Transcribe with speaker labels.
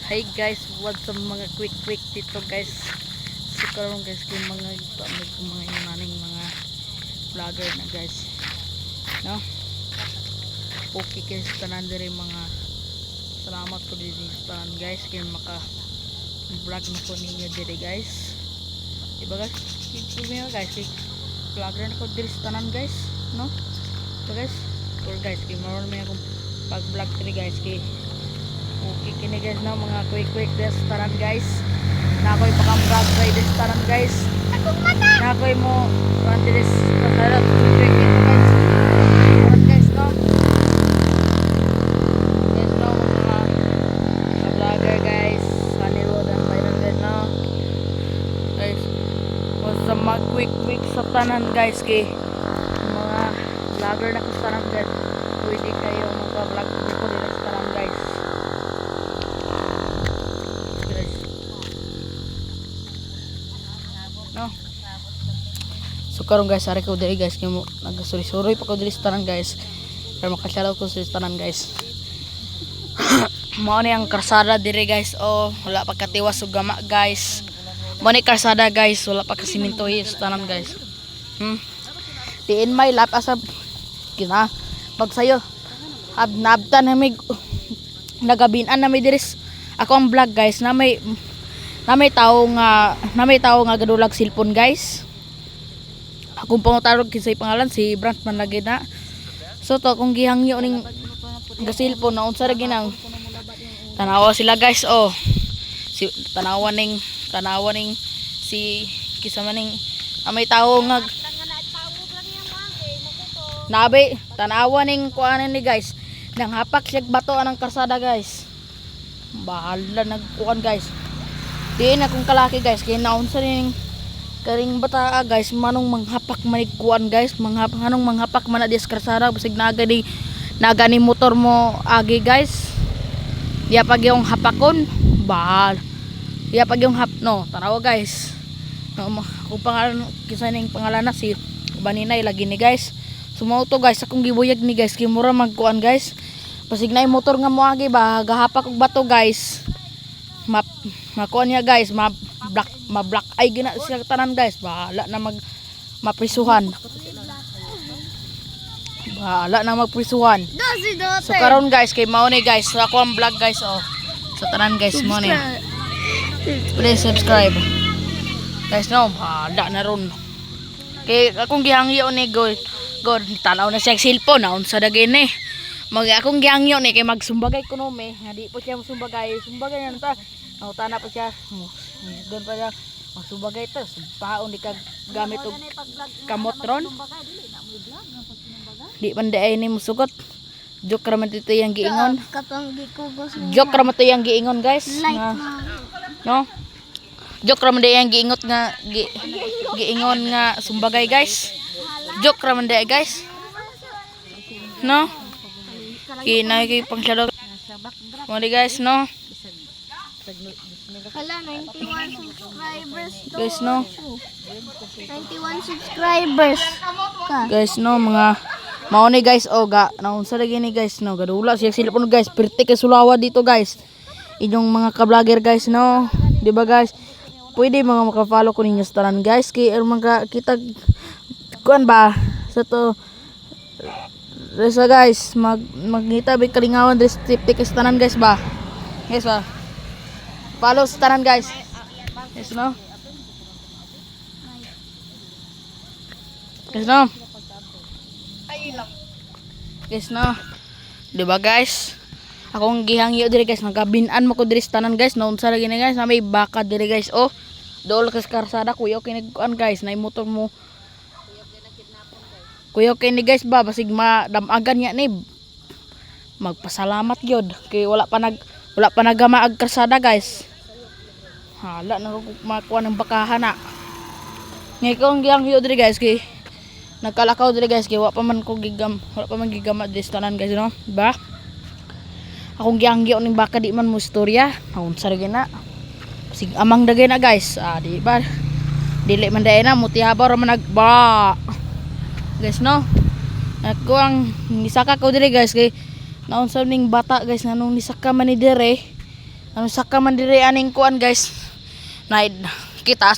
Speaker 1: Hi guys, what's up mga quick dito guys. So karon guys kay mga maning mga vlogger na guys. No? Okay guys tanan diri mga salamat ko din sa tanan guys kay maka vlog na ko ninyo diri guys. Diba guys? Keep me guys kay vlogger na ko diri sa tanan guys, no? So guys, or guys kay maron may akong pag-vlog diri guys kay okay kini guys na mga quick this taran guys na ako'y pakam-vlog sa this taran guys na ako'y mo this pasarap quick ito guys taran guys no mga vlogger guys Sunny Road and Byron guys no guys o sa mga quick sa tanan guys kay mga vlogger na kastaran guys pwede kayo mag-vlog dito din sa taran guys. No. So karon guys, ari ko diri guys kay mo nagasuri-suroy pa ko diri sa tanan guys. Para makasyalaw ko sa tanan guys. Mao ni ang karsada diri guys. Oh, wala pa katiwas ug gama guys. Mao ni karsada guys, wala pa ka semento sa tanan guys. Diin may lap asab kina pagsayo. Abnabtan na mig nagabinan na may diri ako ang vlog guys na may tao nga gadulag cellphone guys. Akong pangutarog kinsay pangalan si Brant man lagi na. So to akong gihangyo ning ga cellphone na unsa ra ginang tanawa sila guys. Oh. Si tanawa ning si kisa maning may tao nga nabe tanawa ning kuanan ni guys. Nang hapak siya bato anang karsada guys. Bahala nagkuan guys. Diin akong kalaki guys kay naunsa ning karing bata guys manong manghapak manigkuan guys anong manghapak man na diskarsara basig nagani motor mo agi guys. Diya pag yung hapakon bahal. Diya pag yung no tanawa guys. No kung pangalan kinsa ning pangalan na si Baninay lagi ni guys. Sumauto guys akong gibuyag ni guys kay mura magkuan guys. Basig na yung motor nga mo agi ba gahapak og bato guys. Makuan niya guys, ma-black ay gina siya tanan guys. Bahala na maprisuhan. Bahala na magprisuhan. So karon guys kay mao ni guys, ako ang vlog guys oh. Sa tanan guys mo ni. Please subscribe. Guys no, bahala na ron. Kay akong gihangyo ni God tanaw na siya cellphone na unsa dagin ni. Akong gihangyo ni kay magsumbagay kuno me. Di po siya sumbagay na ta. Tana pa siya. Doon pa siya. Masubagay ito. Paon di ka gamit og kamotron. Di man di ay ni musugot. Joke raman ito yung giingon. Joke raman ito yung giingon guys. No? Joke raman di yung giingot nga giingon nga sumbagay guys. Joke raman di guys. No? Kinay kay pangsyado. Mo di guys no?
Speaker 2: Hala, 91 subscribers to.
Speaker 1: Guys no.
Speaker 2: 91 subscribers.
Speaker 1: Guys no mga mao ni guys oh ga naunsa lagi ni guys no gadula siya cellphone guys perti kay sulawa dito guys. Inyong mga ka-vlogger guys no. Di ba guys? Pwede mga maka-follow ko ninyo sa tanan guys kay mga kita kuan ba sa to Resa guys magngita bi kalingawan dres tip sa tanan guys ba. Guys ba? Follow sa tanan guys. Yes no. Guys no. Guys no. Diba guys? Akong gihangyo diri guys magabinan mo ko diri sa tanan guys. Naunsa lagi ni guys na may baka diri guys. Oh. Dool kas karsada kuyo kiniguan guys na motor mo. Kuyo kini guys ba basig madamagan niya ni. Magpasalamat gyud kay wala pa nagama ag karsada guys. Hala na makuha ng bakahan na. Ngay ko ang gihangyo diri guys kay nagkalakaw diri guys kay wala pa man gigama diri sa tanan guys no. Diba? Akong gihangyo ning baka di man mo istorya. Unsa ra gina? Sig amang dagay na guys. Di ba? Dili man dai na mutihabaw ra man nagba. Guys no. Ako ang nisaka ko diri guys kay naunsa ning bata guys nganong nisaka man ni dire Ano sa ka man diri aning kuan guys. Na kita